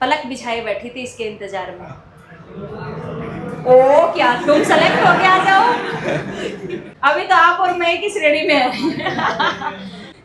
पलक बिछाए बैठी थी इसके इंतजार में। ओ क्या तुम सेलेक्ट हो के आ जाओ। अभी तो आप और मैं एक ही श्रेणी में है।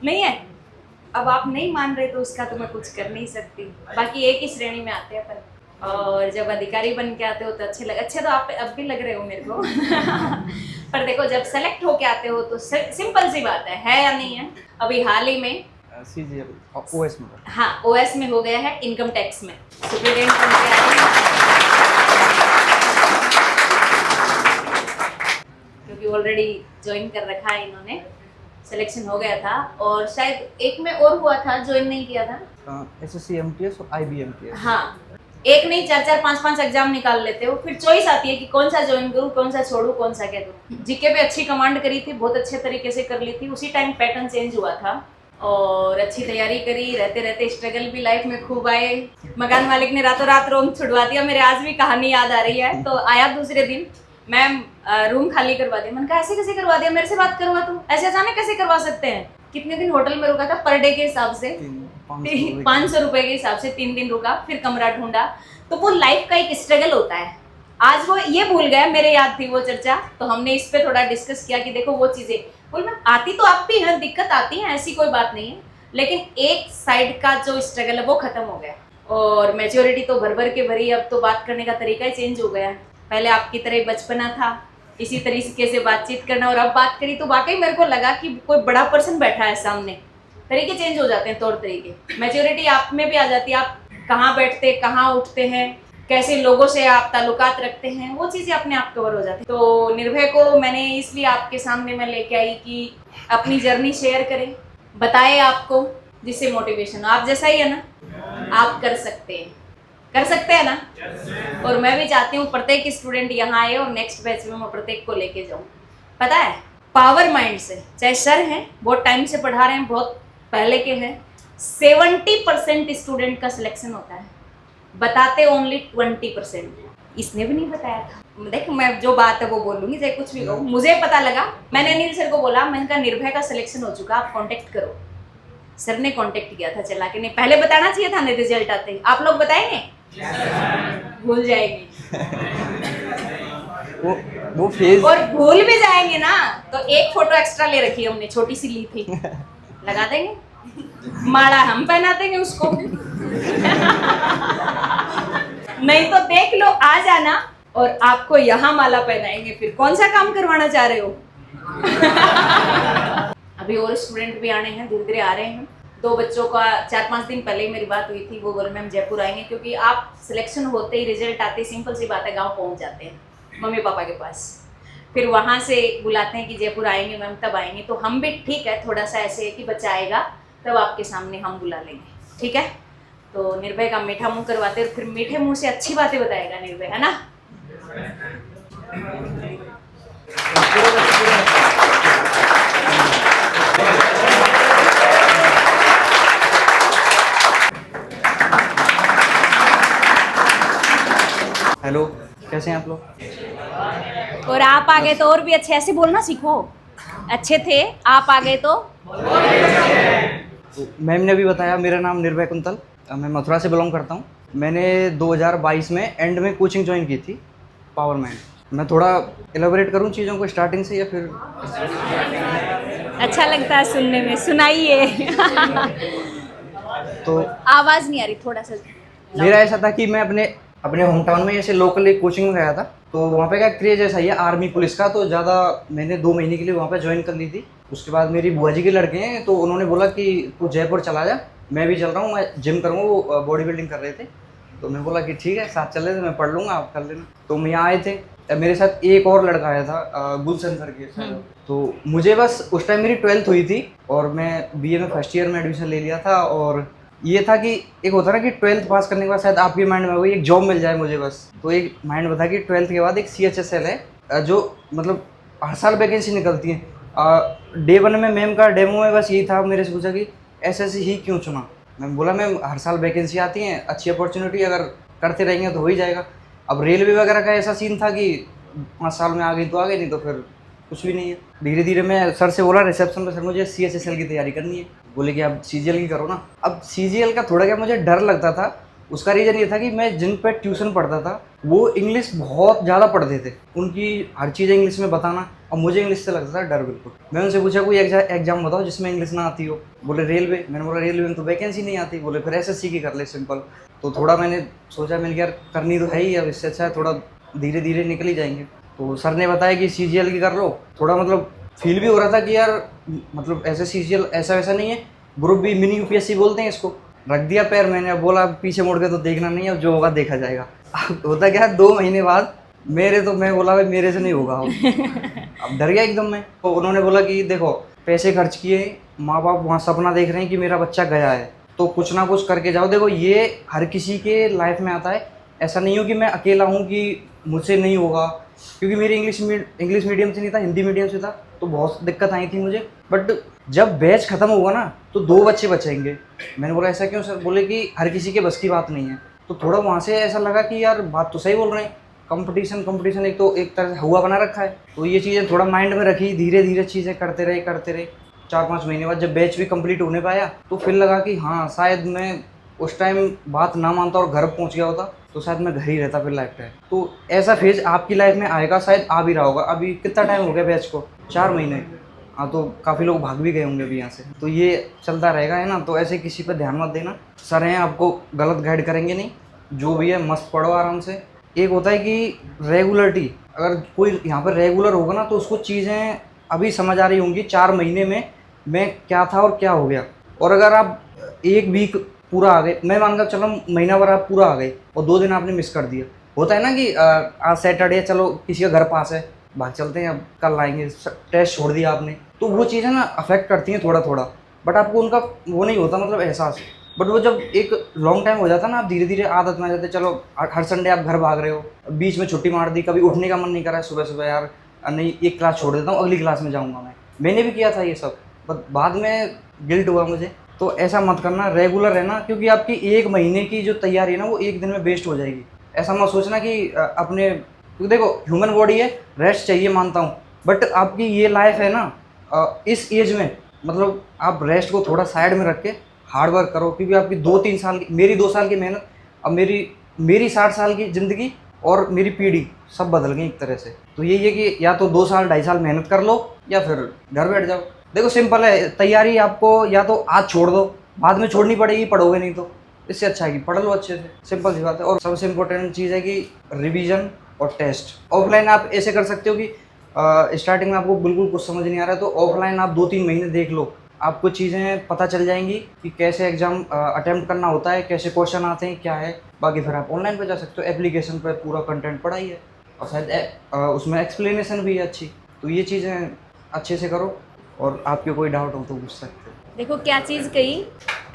नहीं है, अब आप नहीं मान रहे तो उसका तो मैं कुछ कर नहीं सकती। बाकी एक ही श्रेणी में आते हैं अपन, और जब अधिकारी बन के आते हो तो अच्छे तो आप अब भी लग रहे हो मेरे को। पर देखो जब सेलेक्ट होके आते हो तो सिंपल सी बात है या नहीं है। अभी हाल ही में सीजीएल ओएस में, हाँ ओएस में हो गया है, इनकम टैक्स में सुप्रीडेंट बन के आए हैं। क्योंकि ऑलरेडी ज्वाइन कर रखा है इन्होंने, सिलेक्शन हो गया था। और शायद एक में और हुआ था, ज्वाइन नहीं किया था। एसएससी एमटीएस और आईबीएमटीएस। हाँ, एक नहीं 4-4 5-5 एग्जाम निकाल लेते हो, फिर चॉइस आती है कि कौन सा ज्वाइन करूँ, कौन सा छोड़ू, कौन सा क्या करूँ। जीके पे अच्छी कमांड करी थी, बहुत अच्छे तरीके से कर ली थी। उसी टाइम पैटर्न चेंज हुआ था और अच्छी तैयारी करी। रहते रहते स्ट्रगल भी लाइफ में खूब आए। मकान मालिक ने रातों रात रूम छुड़वा दिया। मेरे आज भी कहानी याद आ रही है। तो आया दूसरे दिन, मैम रूम खाली करवा दिया। मैंने कहा ऐसे कैसे करवा दिया, मेरे से बात करवा तू, ऐसे अचानक कैसे करवा सकते हैं। कितने दिन होटल में रुका था पर डे के हिसाब से, 500 रुपए के हिसाब से 3 दिन रुका, फिर कमरा ढूंढा। तो वो लाइफ का एक स्ट्रगल होता है। आज वो ये भूल गया, मेरे याद थी वो चर्चा, तो हमने इस पे थोड़ा डिस्कस किया कि देखो वो चीजें बोल मैम आती तो आप भी है, दिक्कत आती है, ऐसी कोई बात नहीं है, लेकिन एक साइड का जो स्ट्रगल है वो खत्म हो गया। और मैच्योरिटी तो भर भर के भरी। अब तो बात करने का तरीका ही चेंज हो गया। पहले आपकी तरह बचपना था, इसी तरीके से बातचीत करना, और अब बात करी तो वाकई मेरे को लगा कि कोई बड़ा पर्सन बैठा है सामने। तरीके चेंज हो जाते हैं, तौर तरीके। मैच्योरिटी आप में भी आ जाती है। आप कहाँ बैठते, कहाँ उठते हैं, कैसे लोगों से आप ताल्लुकात रखते हैं, वो चीज़ें अपने आप कवर हो जाती हैं। तो निर्भय को मैंने इसलिए आपके सामने मैं लेके आई कि अपनी जर्नी शेयर करें, बताए आपको, जिससे मोटिवेशन हो। आप जैसा ही है ना, आप कर सकते हैं, कर सकते हैं ना। और मैं भी चाहती हूँ प्रत्येक स्टूडेंट यहाँ आए और नेक्स्ट बैच में मैं प्रत्येक को लेके जाऊँ। पता है, पावर माइंड से, चाहे सर हैं बहुत टाइम से पढ़ा रहे हैं, बहुत पहले के हैं, 70% स्टूडेंट का सिलेक्शन होता है, बताते ओनली 20%। इसने भी नहीं बताया था। देख मैं जो बात है वो बोलूंगी, चाहे कुछ भी हो। मुझे पता लगा, मैंने अनिल सर को बोला, मैंने कहा निर्भय का सिलेक्शन हो चुका, आप कांटेक्ट करो। सर ने कांटेक्ट किया था, चला के नहीं, पहले बताना चाहिए था ना रिजल्ट आते ही। आप लोग बताएंगे? भूल जाएगी वो फेज, और भूल भी जाएंगे ना तो एक फोटो एक्स्ट्रा ले रखी है हमने, छोटी सी ली थी, लगा देंगे, माला हम पहना देंगे उसको। नहीं तो देख लो, आ जाना और आपको यहाँ माला पहनाएंगे। फिर कौन सा काम करवाना चाह रहे हो? अभी और स्टूडेंट भी आने हैं, धीरे धीरे आ रहे हैं। 2 बच्चों का 4-5 दिन पहले ही मेरी बात हुई थी, वो बोले मैम जयपुर आएंगे, क्योंकि आप सिलेक्शन होते ही, रिजल्ट आते ही, सिंपल सी बात है, गांव पहुंच जाते हैं मम्मी पापा के पास। फिर वहाँ से बुलाते हैं कि जयपुर आएंगे मैम, तब आएंगे। तो हम भी ठीक है, थोड़ा सा ऐसे है कि बच्चा आएगा तब आपके सामने हम बुला लेंगे, ठीक है। तो निर्भय का मीठा मुंह करवाते हैं, फिर मीठे मुंह से अच्छी बातें बताएगा निर्भय, है ना। हेलो, कैसे हैं आप लोग? और आप आ गए तो और भी अच्छे, ऐसे बोलना सीखो। अच्छे थे, आप आ गए तो मैम ने भी बताया, मेरा नाम निर्भय कुंतल, मैं मथुरा से बिलोंग करता हूँ। मैंने 2022 में एंड में कोचिंग ज्वाइन की थी, पावर मैन। मैं थोड़ा एलेबोरेट करूँ चीज़ों को स्टार्टिंग से, या फिर अच्छा लगता है सुनने में, सुनाइए। तो आवाज नहीं आ रही, थोड़ा सा। मेरा ऐसा था कि मैं अपने होम टाउन में ऐसे लोकल एक कोचिंग में गया था। तो वहाँ पे क्या क्रेज ऐसा ही है आर्मी पुलिस का, तो ज़्यादा मैंने 2 महीने के लिए वहाँ पे ज्वाइन कर ली थी। उसके बाद मेरी बुआ जी के लड़के हैं, तो उन्होंने बोला कि तू जयपुर चला जा, मैं भी चल रहा हूँ, मैं जिम करूँगा। वो बॉडी बिल्डिंग कर रहे थे, तो मैं बोला कि ठीक है साथ चल रहे थे, मैं पढ़ लूँगा, आप कर लेना। तो हम यहाँ आए थे, मेरे साथ एक और लड़का आया था, गुलशन करके। तो मुझे बस उस टाइम मेरी 12th हुई थी और मैं बीए में फर्स्ट ईयर में एडमिशन ले लिया था। और ये था कि एक होता ना कि 12th पास करने के बाद शायद आपके माइंड में वही एक जॉब मिल जाए मुझे, बस। तो एक माइंड में था कि 12th के बाद एक CHSL है, जो मतलब हर साल वैकेंसी निकलती है। डे 1 में मैम का डेमो में बस यही था, मेरे से पूछा कि SSC ही क्यों चुना। मैं बोला मैम हर साल वैकेंसी आती है, अच्छी अपॉर्चुनिटी, अगर करते रहेंगे तो हो ही जाएगा। अब रेलवे वगैरह का ऐसा सीन था कि 5 साल में आ गई तो आ गई, नहीं तो फिर कुछ भी नहीं है। धीरे धीरे मैं सर से बोला रिसेप्शन में, सर मुझे CHSL की तैयारी करनी है। बोले कि आप CGL की करो ना। अब CGL का थोड़ा क्या मुझे डर लगता था, उसका रीज़न ये था कि मैं जिन पे ट्यूशन पढ़ता था वो इंग्लिश बहुत ज़्यादा पढ़ते थे, उनकी हर चीज़ इंग्लिश में बताना, और मुझे इंग्लिश से लगता था डर बिल्कुल। मैं उनसे पूछा कोई एग्जाम बताओ जिसमें इंग्लिश ना आती हो, बोले रेलवे। मैंने बोला रेलवे में तो वैकेंसी नहीं आती। बोले फिर एसएससी की कर ले सिंपल। तो थोड़ा मैंने सोचा, मैंने यार करनी तो है ही, अब इससे अच्छा है थोड़ा धीरे धीरे निकल ही जाएंगे। तो सर ने बताया कि सीजीएल की कर लो। थोड़ा मतलब फील भी हो रहा था कि यार मतलब ऐसे सीजीएल ऐसा वैसा नहीं है, ग्रुप बी मिनी यूपीएससी बोलते हैं इसको। रख दिया पैर मैंने, अब बोला पीछे मुड़ के तो देखना नहीं है, अब जो होगा देखा जाएगा। अब होता क्या है, 2 महीने बाद मैं बोला भाई मेरे से नहीं होगा अब डर गया एकदम मैं। तो उन्होंने बोला कि देखो पैसे खर्च किए, माँ बाप वहाँ सपना देख रहे हैं कि मेरा बच्चा गया है, तो कुछ ना कुछ करके जाओ। देखो ये हर किसी के लाइफ में आता है, ऐसा नहीं हो कि मैं अकेला हूँ कि मुझसे नहीं होगा। क्योंकि मेरी इंग्लिश मीडियम से नहीं था, हिंदी मीडियम से था, तो बहुत दिक्कत आई थी मुझे। बट जब बैच ख़त्म होगा ना तो 2 बच्चे बचेंगे। मैंने बोला ऐसा क्यों सर? बोले कि हर किसी के बस की बात नहीं है। तो थोड़ा वहाँ से ऐसा लगा कि यार बात तो सही बोल रहे हैं, कंपटीशन एक तो एक तरह से हुआ बना रखा है। तो ये चीज़ें थोड़ा माइंड में रखी, धीरे धीरे चीज़ें करते रहे। 4-5 महीने बाद जब बैच भी कंप्लीट होने पाया तो फिर लगा कि हाँ शायद मैं उस टाइम बात ना मानता और घर पहुँच गया होता तो शायद मैं घर ही रहता फिर लाइफ टाइम। तो ऐसा फेज आपकी लाइफ में आएगा, शायद आ भी रहा होगा। अभी कितना टाइम हो गया बैच को? 4 महीने। हाँ, तो काफ़ी लोग भाग भी गए होंगे अभी यहाँ से। तो ये चलता रहेगा, है ना। तो ऐसे किसी पर ध्यान मत देना, सर हैं आपको गलत गाइड करेंगे नहीं। जो भी है मस्त पढ़ो आराम से। एक होता है कि रेगुलरिटी, अगर कोई यहाँ पर रेगुलर होगा ना तो उसको चीज़ें अभी समझ आ रही होंगी 4 महीने में मैं क्या था और क्या हो गया। और अगर आप 1 वीक पूरा आ गए, मैं मानकर चलो महीना भर आप पूरा आ गए और 2 दिन आपने मिस कर दिया। होता है ना कि आज सैटरडे, चलो किसी का घर पास है, भाग चलते हैं, अब कल आएंगे, टेस्ट छोड़ दिया आपने। तो वो चीज़ें ना अफेक्ट करती हैं थोड़ा थोड़ा, बट आपको उनका वो नहीं होता मतलब एहसास। बट वो जब एक लॉन्ग टाइम हो जाता है ना, आप धीरे धीरे आदत में आ जाते। चलो हर संडे आप घर भाग रहे हो, बीच में छुट्टी मार दी, कभी उठने का मन नहीं करा सुबह सुबह, यार नहीं एक क्लास छोड़ देता हूँ, अगली क्लास में जाऊँगा मैंने भी किया था ये सब, बट बाद में गिल्ट हुआ मुझे। तो ऐसा मत करना, रेगुलर रहना, क्योंकि आपकी 1 महीने की जो तैयारी है ना वो 1 दिन में वेस्ट हो जाएगी। ऐसा मत सोचना कि अपने, क्योंकि देखो ह्यूमन बॉडी है, रेस्ट चाहिए मानता हूँ, बट आपकी ये लाइफ है ना, इस एज में मतलब आप रेस्ट को थोड़ा साइड में रख के हार्ड वर्क करो। क्योंकि आपकी 2-3 साल की, मेरी 2 साल की मेहनत, अब मेरी 60 साल की ज़िंदगी और मेरी पीढ़ी सब बदल गई एक तरह से। तो यही है कि या तो 2 साल 2.5 साल मेहनत कर लो या फिर घर बैठ जाओ। देखो सिंपल है, तैयारी आपको या तो आज छोड़ दो, बाद में छोड़नी पड़ेगी, पढ़ोगे नहीं तो। इससे अच्छा है कि पढ़ लो अच्छे से, सिंपल सी बात है। और सबसे इम्पोर्टेंट चीज़ है कि रिवीजन और टेस्ट। ऑफलाइन आप ऐसे कर सकते हो कि स्टार्टिंग में आपको बिल्कुल कुछ समझ नहीं आ रहा है तो ऑफलाइन आप 2-3 महीने देख लो, आपको चीज़ें पता चल जाएंगी कि कैसे एग्ज़ाम अटेम्प्ट करना होता है, कैसे क्वेश्चन आते हैं, क्या है। बाकी फिर आप ऑनलाइन पे जा सकते हो, एप्लीकेशन पे पूरा कंटेंट पढ़ा ही है और शायद उसमें एक्सप्लेनेशन भी है अच्छी। तो ये चीज़ें अच्छे से करो, और आपके कोई डाउट हो तो पूछ सकते हो। देखो क्या चीज कही,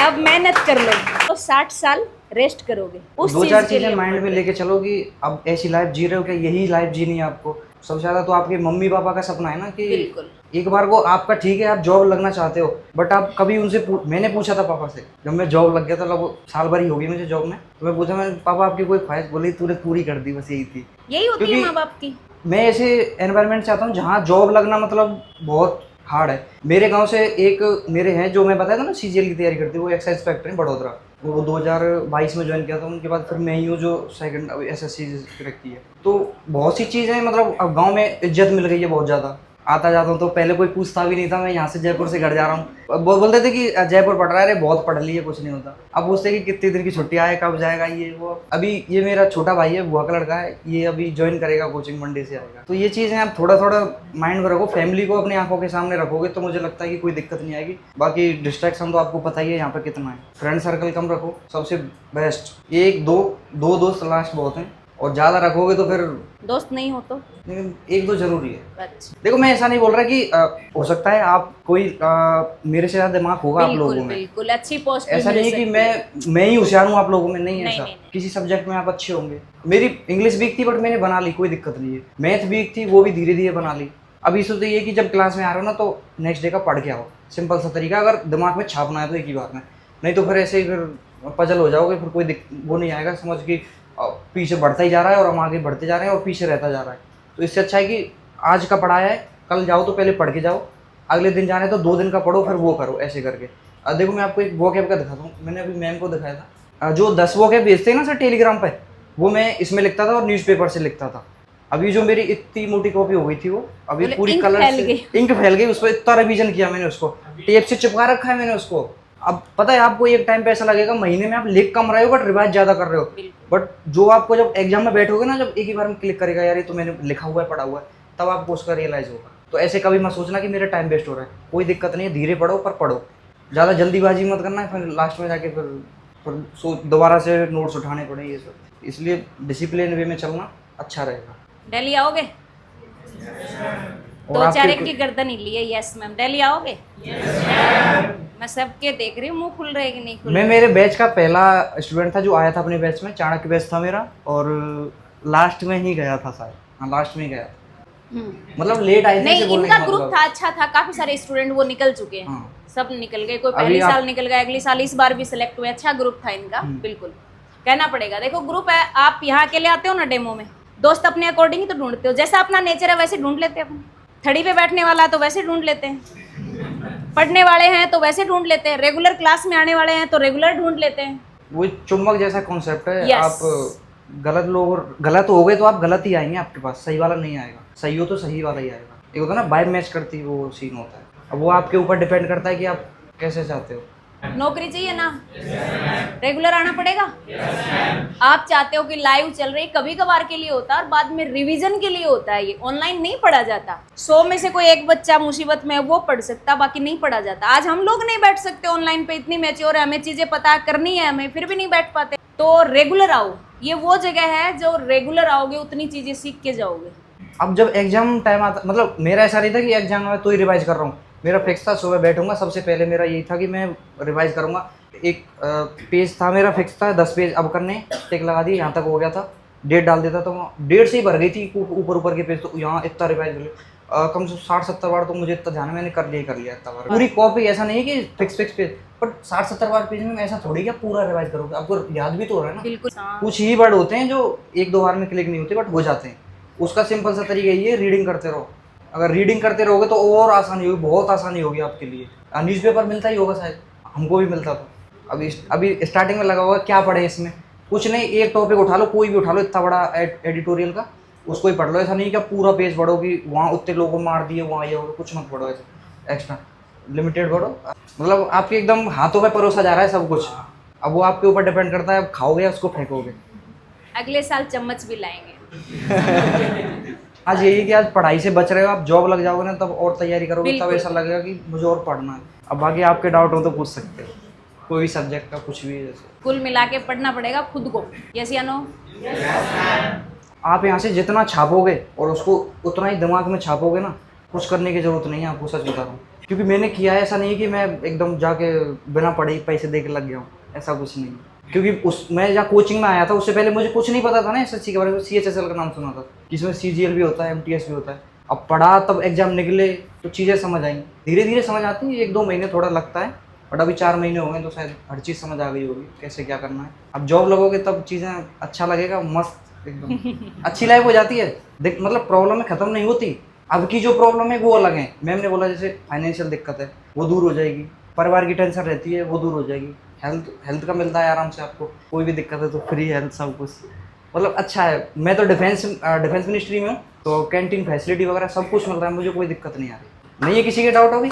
अब मेहनत कर लो तो 60 साल रेस्ट करोगे, उस 2-4 चीज के चीज़ें लिए माइंड में लेके चलो कि अब ऐसी लाइफ जी रहे हो क्या, यही लाइफ जीनी है आपको। सबसे ज़्यादा तो आपके मम्मी पापा का सपना है ना कि बिल्कुल। एक बार को आपका ठीक है, आप जॉब लगना चाहते हो, बट आप कभी उनसे मैंने पूछा था पापा से, जब मैं जॉब लग गया था, लगभग साल भर ही हो गई मुझे जॉब में, तो मैं पूछा, मैंने पापा आपकी कोई ख्वाहिश? बोली तूने पूरी कर दी, बस यही थी। यही होती है क्योंकि माँ बाप की। मैं ऐसे एनवायरनमेंट चाहता हूँ जहाँ जॉब लगना मतलब बहुत हार्ड है। मेरे गांव से एक मेरे हैं जो मैं बताया था ना सीजीएल की तैयारी करते, वो एक्साइज फैक्ट्री बड़ोदरा, वो 2022 में ज्वाइन किया था। उनके बाद फिर मैं ही हूँ जो सेकंड एसएससी क्रैक की है। तो बहुत सी चीज़ें मतलब अब गांव में इज्जत मिल गई है बहुत ज़्यादा। आता जाता हूँ तो पहले कोई पूछता भी नहीं था, मैं यहाँ से जयपुर से घर जा रहा हूँ, बोलते थे कि जयपुर पढ़ रहा है, अरे बहुत पढ़ ली है, कुछ नहीं होता। अब पूछते कि कितनी दिन की छुट्टी आए, कब जाएगा, ये वो। अभी ये मेरा छोटा भाई है, बुआ का लड़का है, ये अभी ज्वाइन करेगा कोचिंग, मंडे से आएगा। तो ये चीज़ें आप थोड़ा थोड़ा माइंड में रखो, फैमिली को अपनी आंखों के सामने रखोगे तो मुझे लगता है कि कोई दिक्कत नहीं आएगी। बाकी डिस्ट्रैक्शन तो आपको पता ही है यहाँ पर कितना है। फ्रेंड सर्कल कम रखो, सबसे बेस्ट 1-2 दोस्त लास्ट बहुत हैं, और ज़्यादा रखोगे तो फिर दोस्त नहीं हो तो 1-2 जरूरी है। अच्छा, देखो मैं ऐसा नहीं बोल रहा कि हो सकता है आप कोई मेरे से ज़्यादा दिमाग होगा आप लोगों में, बिल्कुल अच्छी पोस्ट ऐसा नहीं है कि मैं ही होशियार हूँ आप लोगों में, नहीं है नहीं, ऐसा। नहीं, नहीं। किसी सब्जेक्ट में आप अच्छे होंगे। मेरी इंग्लिश वीक थी बट मैंने बना ली, कोई दिक्कत नहीं है। मैथ वीक थी, वो भी धीरे धीरे बना ली। अब इशू तो ये कि जब क्लास में आ रहे हो ना तो नेक्स्ट डे का पढ़ के आओ, सिंपल सा तरीका। अगर दिमाग में छापना है तो एक ही बात में, नहीं तो फिर ऐसे ही फिर पजल हो जाओगे, फिर कोई वो नहीं आएगा समझ कि पीछे बढ़ता ही जा रहा है और हम आगे बढ़ते जा रहे हैं और पीछे रहता जा रहा है। तो इससे अच्छा है कि आज का पढ़ाया है, कल जाओ तो पहले पढ़ के जाओ, अगले दिन जाना है तो 2 दिन का पढ़ो, फिर वो करो, ऐसे करके। देखो मैं आपको एक वोकैब का दिखाता हूँ, मैंने अभी मैम को दिखाया था। जो 10 वो के भेजते हैं ना सर टेलीग्राम पे, वो मैं इसमें लिखता था और न्यूज़पेपर से लिखता था। अभी जो मेरी इतनी मोटी कॉपी हो गई थी वो अभी बोले पूरी इंक कलर फैल से गई। इंक फैल गई, उस पर इतना रिवीजन किया मैंने, उसको टेप से चिपका रखा है मैंने उसको। अब पता है आपको एक टाइम पे ऐसा लगेगा महीने में आप लिख कम रहे हो बट रिवाइज ज़्यादा कर रहे हो, बिल्कुल। बट जो आपको जब एग्जाम में बैठोगे ना, जब एक ही बार में क्लिक करेगा यार ये तो मैंने लिखा हुआ है पढ़ा हुआ है, तब आपको उसका रियलाइज होगा। तो ऐसे कभी मत सोचना कि मेरा टाइम वेस्ट हो रहा है, कोई दिक्कत नहीं है, धीरे पढ़ो पर पढ़ो, ज़्यादा जल्दीबाजी मत करना है, फिर लास्ट में जाके फिर दोबारा से नोट्स उठाने पड़े ये सब, इसलिए डिसिप्लिन वे में चलना अच्छा रहेगा। दिल्ली आओगे? और 2-4 आपके की गर्दन ही लिए, यस मैम। दिल्ली आओगे? मैं सबके देख रही हूँ, मुंह खुल रहे कि नहीं खुल मैं रहे। मेरे बैच का पहला स्टूडेंट था जो आया था अपने बैच में, चाणक्य बैच था मेरा, और लास्ट में ही गया था शायद, हाँ लास्ट में ही गया था, मतलब लेट आए थे नहीं, ऐसे बोलने इनका का ग्रुप मतलब। था, अच्छा था, काफी सारे स्टूडेंट वो निकल चुके हैं। हाँ। सब निकल गए, कोई अभी पहले आप- साल निकल गया, अगले साल, इस बार भी सिलेक्ट हुए। अच्छा ग्रुप था इनका, बिल्कुल कहना पड़ेगा। देखो ग्रुप है, आप यहाँ अकेले आते हो ना डेमो में, दोस्त अपने अकॉर्डिंग ही तो ढूंढते हो, जैसा अपना नेचर है वैसे ढूंढ लेते हैं अपन। थड़ी पे बैठने वाला है तो वैसे ढूंढ लेते हैं, पढ़ने वाले हैं तो वैसे ढूंढ लेते हैं, रेगुलर क्लास में आने वाले हैं तो रेगुलर ढूंढ लेते हैं। वो चुम्बक जैसा कॉन्सेप्ट है। Yes. आप गलत लोग गलत हो गए तो आप गलत ही आएंगे आपके पास, सही वाला नहीं आएगा, सही हो तो सही वाला ही आएगा। एक होता है ना वाइब मैच करती, वो सीन होता है। अब वो आपके ऊपर डिपेंड करता है कि आप कैसे चाहते हो। नौकरी चाहिए ना, रेगुलर आना पड़ेगा। आप चाहते हो कि लाइव चल रही, कभी कभार के लिए होता है और बाद में रिवीजन के लिए होता है, ये ऑनलाइन नहीं पढ़ा जाता। 100 में से कोई एक बच्चा मुसीबत में है वो पढ़ सकता, बाकी नहीं पढ़ा जाता। आज हम लोग नहीं बैठ सकते ऑनलाइन पे, इतनी मैच्योर है, हमें चीजें पता करनी है हमें, फिर भी नहीं बैठ पाते। तो रेगुलर आओ, ये वो जगह है जो रेगुलर आओगे उतनी चीजें सीख के जाओगे। अब जब एग्जाम टाइम आता, मतलब मेरा ऐसा नहीं था कि एग्जाम में तो ही रिवाइज कर रहा हूँ, मेरा फिक्स था सुबह बैठूंगा, सबसे पहले मेरा यही था कि मैं रिवाइज करूंगा। एक पेज था मेरा फिक्स था, 10 पेज अब करने, टिक लगा दी, यहाँ तक हो गया था, डेट डाल देता तो डेट से ही भर गई थी ऊपर ऊपर के पेज, तो यहाँ इतना रिवाइज कर लिया। कम से 60-70 बार तो मुझे इतना ध्यान है, मैंने कर लिया इतना बार पूरी कॉपी। ऐसा नहीं है कि fix page, but 60-70 bar page में ऐसा थोड़ी क्या पूरा रिवाइज करोगे, आपको याद भी तो हो रहा है ना। बिल्कुल। कुछ ही वर्ड होते हैं जो 1-2 बार में क्लिक नहीं होते बट हो जाते हैं। उसका सिंपल सा तरीका ये है, रीडिंग करते रहो। अगर रीडिंग करते रहोगे तो और आसानी होगी, बहुत आसानी होगी आपके लिए। न्यूज़पेपर मिलता ही होगा शायद, हमको भी मिलता था। अभी स्टार्टिंग में लगा होगा क्या पढ़े इसमें, कुछ नहीं, एक टॉपिक उठा लो, कोई भी उठा लो, इतना बड़ा एडिटोरियल का, उसको ही पढ़ लो। ऐसा नहीं कि पूरा पेज पढ़ो कि वहाँ उतने लोगों मार दिए, वहाँ ये होगा, कुछ मत पढ़ो ऐसा एक्स्ट्रा, लिमिटेड पढ़ो। मतलब आपके एकदम हाथों में परोसा जा रहा है सब कुछ, अब वो आपके ऊपर डिपेंड करता है, आप खाओगे या उसको फेंकोगे। अगले साल चम्मच भी लाएंगे। आज यही कि आज पढ़ाई से बच रहे हो, आप जॉब लग जाओगे ना तब और तैयारी करोगे, तब बिल्कुल। ऐसा लगेगा कि मुझे और पढ़ना है। अब बाकी आपके डाउट हो तो पूछ सकते हो, कोई भी सब्जेक्ट का कुछ भी। जैसे कुल मिला के पढ़ना पड़ेगा खुद को, यस या नो? आप यहाँ से जितना छापोगे और उसको उतना ही दिमाग में छापोगे ना, कुछ करने की जरूरत नहीं है, आपको सच बता रहा हूँ। क्योंकि मैंने किया है, ऐसा नहीं कि मैं एकदम जाके बिना पढ़े ही पैसे दे के लग गया हूँ, ऐसा कुछ नहीं। क्योंकि मैं जहाँ कोचिंग में आया था उससे पहले मुझे कुछ नहीं पता था ना एसएससी के बारे में। CHSL का नाम सुना था, इसमें CGL भी होता है, MTS भी होता है। अब पढ़ा तब एग्जाम निकले तो चीज़ें समझ आई, धीरे धीरे समझ आती है, 1-2 महीने थोड़ा लगता है, बट अभी 4 महीने हो गए तो शायद हर चीज़ समझ आ गई होगी कैसे क्या करना है। अब जॉब लगोगे तब चीज़ें अच्छा लगेगा, मस्त एकदम अच्छी लाइफ हो जाती है। देख मतलब प्रॉब्लम खत्म नहीं होती, अब की जो प्रॉब्लम है वो अलग है। मैम ने बोला जैसे फाइनेंशियल दिक्कत है वो दूर हो जाएगी, परिवार की टेंशन रहती है वो दूर हो जाएगी, हेल्थ का मिलता है आराम से, आपको कोई भी दिक्कत है तो फ्री हेल्थ, सब कुछ मतलब अच्छा है। मैं तो डिफेंस मिनिस्ट्री में हूँ, तो कैंटीन फैसिलिटी वगैरह सब कुछ मिल रहा है, मुझे कोई दिक्कत नहीं आ रही। नहीं है किसी के डाउट होगी?